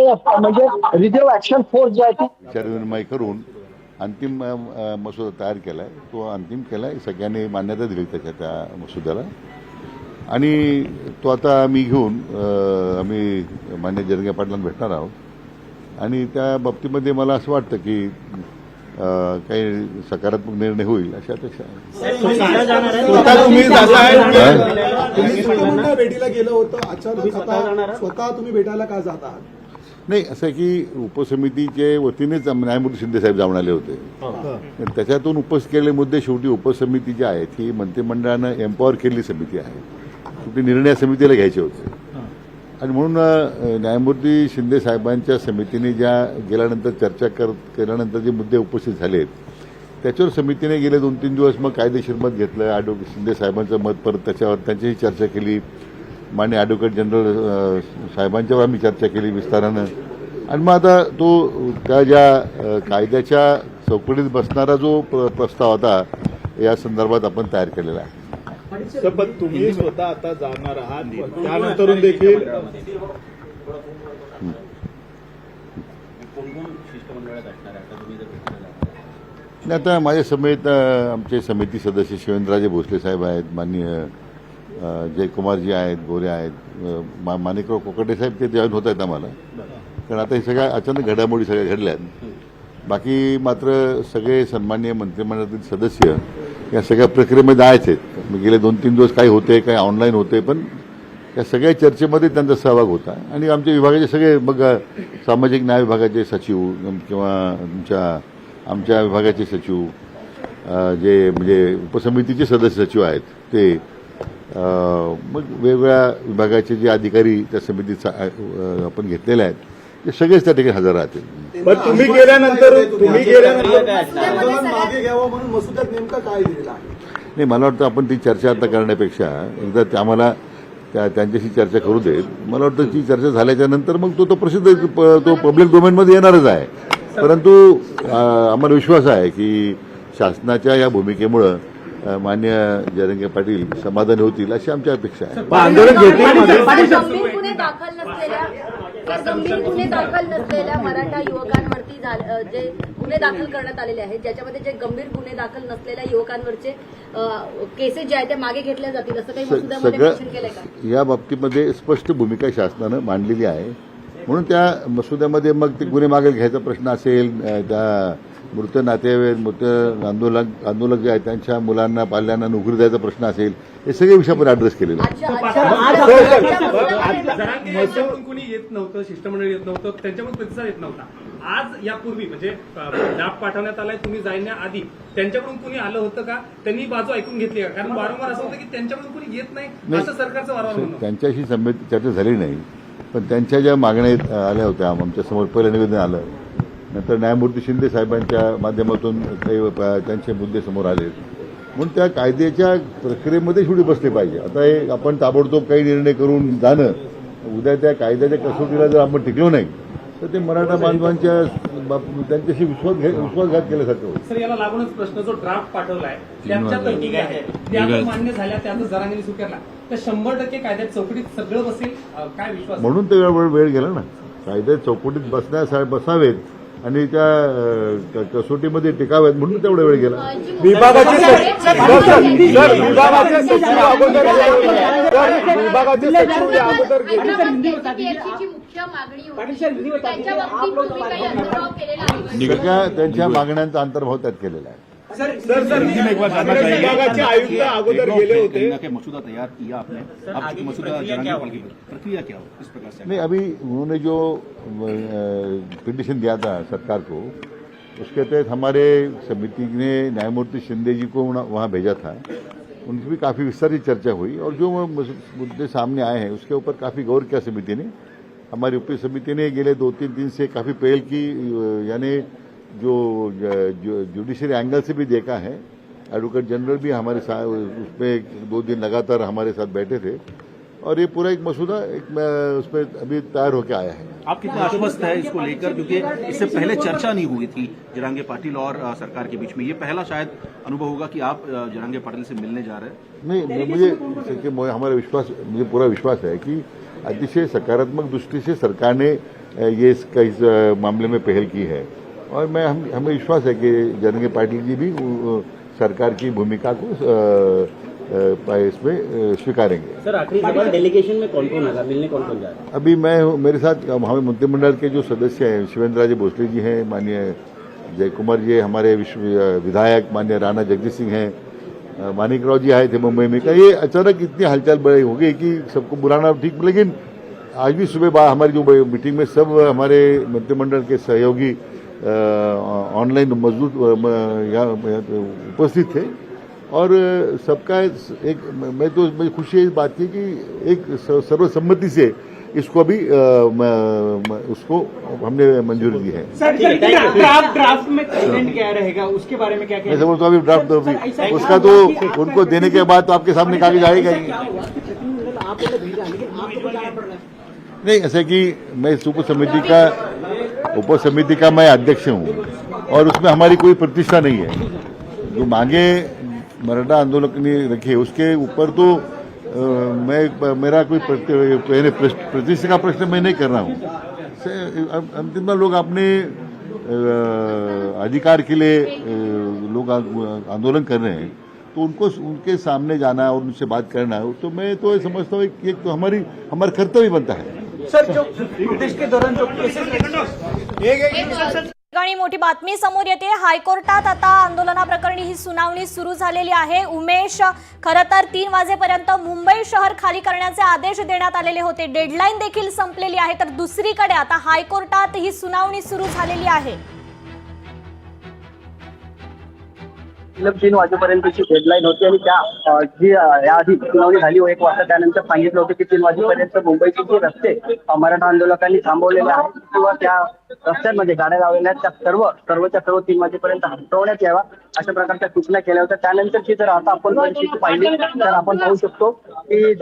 म्हणजे reserve action force जी आहे ती विचारविनिमय करून अंतिम मसुदा तयार केला आहे. तो अंतिम केला आहे, सगळ्यांनी मान्यता दिली त्या मसुद्याला. आणि तो आता आम्ही घेऊन आम्ही मान्य जरंगे पाटलांना भेटणार आहोत. आणि त्या बाबतीमध्ये मला असं वाटतं की काही सकारात्मक निर्णय होईल अशी अपेक्षा आहे. तुम्ही भेटीला गेलं होतं, अचानक आता स्वतः तुम्ही भेटायला का जात आहात? नाही, असं आहे की उपसमितीचे वतीनेच न्यायमूर्ती शिंदे साहेब जाऊन आले होते. त्याच्यातून उपस्थित केलेले मुद्दे शेवटी उपसमिती जी आहेत ही मंत्रिमंडळानं एम्पॉवर केलेली समिती आहे. शेवटी निर्णय समितीला घ्यायचे होते. आणि म्हणून न्यायमूर्ती शिंदे साहेबांच्या समितीने ज्या गेल्यानंतर चर्चा केल्यानंतर जे मुद्दे उपस्थित झालेत त्याच्यावर समितीने गेले 2-3 दिवस मग कायदेशीर मत घेतलं. ॲडव्होकेट शिंदे साहेबांचं मत परत त्याच्यावर त्यांच्याशी चर्चा केली. माननीय ॲडव्होकेट जनरल साहेबांच्यावर आम्ही चर्चा केली विस्तारानं. आणि मग आता तो त्या ज्या कायद्याच्या चौकटीत बसणारा जो प्रस्ताव होता या संदर्भात आपण तयार केलेला आहे. पण तुम्ही स्वतः आता जाणार आहात, त्यानंतर देखील आता माझ्या समेत आमचे समिती सदस्य शिवेंद्रराजे भोसले साहेब आहेत, माननीय जयकुमारजी आहेत, गोरे आहेत, माणिकराव कोकटे साहेब ते जॉईन होत आहेत आम्हाला. कारण आता हे सगळ्या अचानक घडामोडी सगळ्या घडल्यात. बाकी मात्र सगळे सन्माननीय मंत्रिमंडळातील सदस्य या सगळ्या प्रक्रियेमध्ये जायचे आहेत. गेले 2-3 दिवस काही होते, काही ऑनलाईन होते, पण या सगळ्या चर्चेमध्ये त्यांचा सहभाग होता. आणि आमच्या विभागाचे सगळे मग सामाजिक न्याय विभागाचे सचिव किंवा आमच्या विभागाचे सचिव जे म्हणजे उपसमितीचे सदस्य सचिव आहेत ते मग वेगवेगळ्या विभागाचे जे अधिकारी त्या समितीत आपण घेतलेले आहेत ते सगळेच त्या ठिकाणी हजर राहतील. पण तुम्ही गेल्यानंतर मागे घ्यावं म्हणून मसुद्यात नेमका काय दिलेला आहे? नाही, मला वाटतं आपण ती चर्चा आता करण्यापेक्षा एकदा आम्हाला त्यांच्याशी चर्चा करू देत. मला वाटतं ती चर्चा झाल्याच्या नंतर मग तो प्रसिद्ध तो पब्लिक डोमेनमध्ये येणारच आहे. परंतु आम्हाला विश्वास आहे की शासनाच्या या भूमिकेमुळं मान्य जरंगे पाटील समाधानी होतील अशी आमची अपेक्षा आहे. गंभीर गुन्हे दाखल नसलेल्या मराठा युवकांवरती जे गुन्हे दाखल करण्यात आलेले आहेत, ज्याच्यामध्ये जे गंभीर गुन्हे दाखल नसलेल्या युवकांवरचे केसेस जे आहेत ते मागे घेतल्या जातील असं काही मसुद्यामध्ये मेन्शन केलंय का? या बाबतीमध्ये स्पष्ट भूमिका शासनानं मांडलेली आहे. म्हणून त्या मसुद्यामध्ये मग ते गुन्हे मागे घ्यायचा प्रश्न असेल, त्या मृत नातेवाईक मृत आंदोलक जे आहेत त्यांच्या मुलांना पाल्यांना नोकरी द्यायचा प्रश्न असेल, हे सगळे विषय आपण ॲड्रेस केलेले आहेत. कोणी येत नव्हतं, शिष्टमंडळ येत नव्हतं, त्यांच्याकडून प्रतिसाद येत नव्हता. आज यापूर्वी म्हणजे ड्राफ्ट पाठवण्यात आलाय, तुम्ही जाण्याआधी त्यांच्याकडून कोणी आलं होतं का? त्यांनी बाजू ऐकून घेतली का? कारण वारंवार असं होतं की त्यांच्याकडून कोणी येत नाही असं सरकारचं वारंवार म्हणणं. त्यांच्याशी चर्चा झाली नाही, पण त्यांच्या ज्या मागण्या आल्या होत्या आमच्यासमोर पहिलं निवेदन आलं, नंतर न्यायमूर्ती शिंदे साहेबांच्या माध्यमातून काही त्यांचे मुद्दे समोर आले. म्हणून त्या कायद्याच्या प्रक्रियेमध्ये शेवटी बसले पाहिजे. आता हे आपण ताबडतोब काही निर्णय करून जाणं, उद्या त्या कायद्याच्या कसोटीला जर आपण टिकलो नाही तर ते मराठा बांधवांच्या त्यांच्याशी विश्वासघात केल्यासारखं होईल. सर, याला लागूनच प्रश्न जो ड्राफ्ट पाठवलाय त्याच्या तरतुदी आहेत त्या मान्य झाल्या, त्याचा जरांगीने स्वीकारला तर 100% कायद्यात चौकटीत सगळं बसेल काय विश्वास? म्हणून ते वेळ गेला ना. कायद्यात चौकटीत बसावेत आणि त्या कसोटीमध्ये टिकाव्यात म्हणून तेवढा वेळ गेला. विभागाचे त्यांच्या मागण्यांचा अंतर्भाव त्यात केलेला आहे. विभागाचे आयुक्त अगोदर गेले होते. मसूदा तैयार किया आपने, अब मसूदा प्रक्रिया क्या हो, किस प्रकार से? नहीं, अभी उन्होंने जो पिटीशन दिया था सरकार को, उसके तहत हमारे समिति ने न्यायमूर्ति शिंदे जी को वहाँ भेजा था. उनकी भी काफ़ी विस्तारित चर्चा हुई और जो मुद्दे सामने आए हैं उसके ऊपर काफ़ी गौर किया समिति ने. हमारी उप समिति ने गेले 2-3 दिन से काफ़ी पहल की, यानी जो जुडिशरी एंगल से भी देखा है. एडवोकेट जनरल भी हमारे साथ उसमें 2 दिन लगातार हमारे साथ बैठे थे और ये पूरा एक मसूदा उसमें अभी तैयार होकर आया है. आप कितना आश्वस्त है इसको लेकर, क्योंकि इससे पहले चर्चा नहीं हुई थी जरांगे पाटिल और सरकार के बीच में? ये पहला शायद अनुभव होगा कि आप जरांगे पाटिल से मिलने जा रहे हैं. नहीं, मुझे हमारा विश्वास, मुझे पूरा विश्वास है कि अतिशय सकारात्मक दृष्टि से सरकार ने ये इस मामले में पहल की है और हमें विश्वास है कि जरंगे पाटिल जी भी सरकार की भूमिका को इसमें स्वीकारेंगे। सर आखिरी सवाल, डेलीगेशन में कौन कौन होगा, मिलने कौन कौन जा रहा है? अभी मेरे साथ हमारे मंत्रिमंडल के जो सदस्य हैं, शिवेंद्र राजे भोसले जी हैं, माननीय जय कुमार जी, हमारे विधायक माननीय राणा जगदीश सिंह हैं, मानिकराव जी आए थे मुंबई में। ये अचानक इतनी हलचल बड़ी हो गई कि सबको बुलाना ठीक, लेकिन आज भी सुबह हमारी जो मीटिंग में सब हमारे मंत्रिमंडल के सहयोगी ऑनलाइन मौजूद उपस्थित थे और सबका एक मैं खुशी इस बात की कि एक सर्वसम्मति से इसको अभी उसको हमने मंजूरी दी है। सर ड्राफ्ट में कंटेंट क्या रहेगा उसके बारे में क्या मैं समझता हूँ अभी ड्राफ्ट अभी उसका तो उनको देने के बाद तो आपके सामने कागज आएगा ही। नहीं, ऐसा कि मैं इस उप समिति का मैं अध्यक्ष हूँ और उसमें हमारी कोई प्रतिष्ठा नहीं है। जो मांगे मराठा आंदोलन ने रखी है उसके ऊपर तो मेरा कोई प्रतिष्ठा का प्रश्न मैं नहीं कर रहा हूँ। अंतिम लोग अपने अधिकार के लिए लोग आंदोलन कर रहे हैं तो उनको उनके सामने जाना और उनसे बात करना तो मैं तो समझता हूँ कि एक तो हमारा कर्तव्य बनता है। सर जो प्रोटेस्ट के दौरान जो ठिकाणी मोठी बातमी समोर येते। हायकोर्टात आता आंदोलनाप्रकरणी ही सुनावणी सुरू झालेली आहे। उमेश, खरं तर 3 वाजेपर्यंत मुंबई शहर खाली करण्याचे आदेश देण्यात आलेले होते, डेडलाईन देखील संपलेली आहे, तर दुसरीकडे आता हायकोर्टात ही सुनावणी सुरू झालेली आहे। 3 वाजेपर्यंतची डेडलाईन होती आणि त्या जी याआधी सुनावणी झाली 1 वाजता त्यानंतर सांगितलं होतं की 3 वाजेपर्यंत मुंबईचे जे रस्ते मराठा आंदोलकांनी थांबवलेले आहेत किंवा त्या रस्त्यांमध्ये गाड्या लावलेल्या आहेत त्या सर्वच्या सर्व 3 वाजेपर्यंत हटवण्यात यावा अशा प्रकारच्या सूचना केल्या होत्या। त्यानंतरची जर आता आपण परिस्थिती पाहिली तर आपण पाहू शकतो की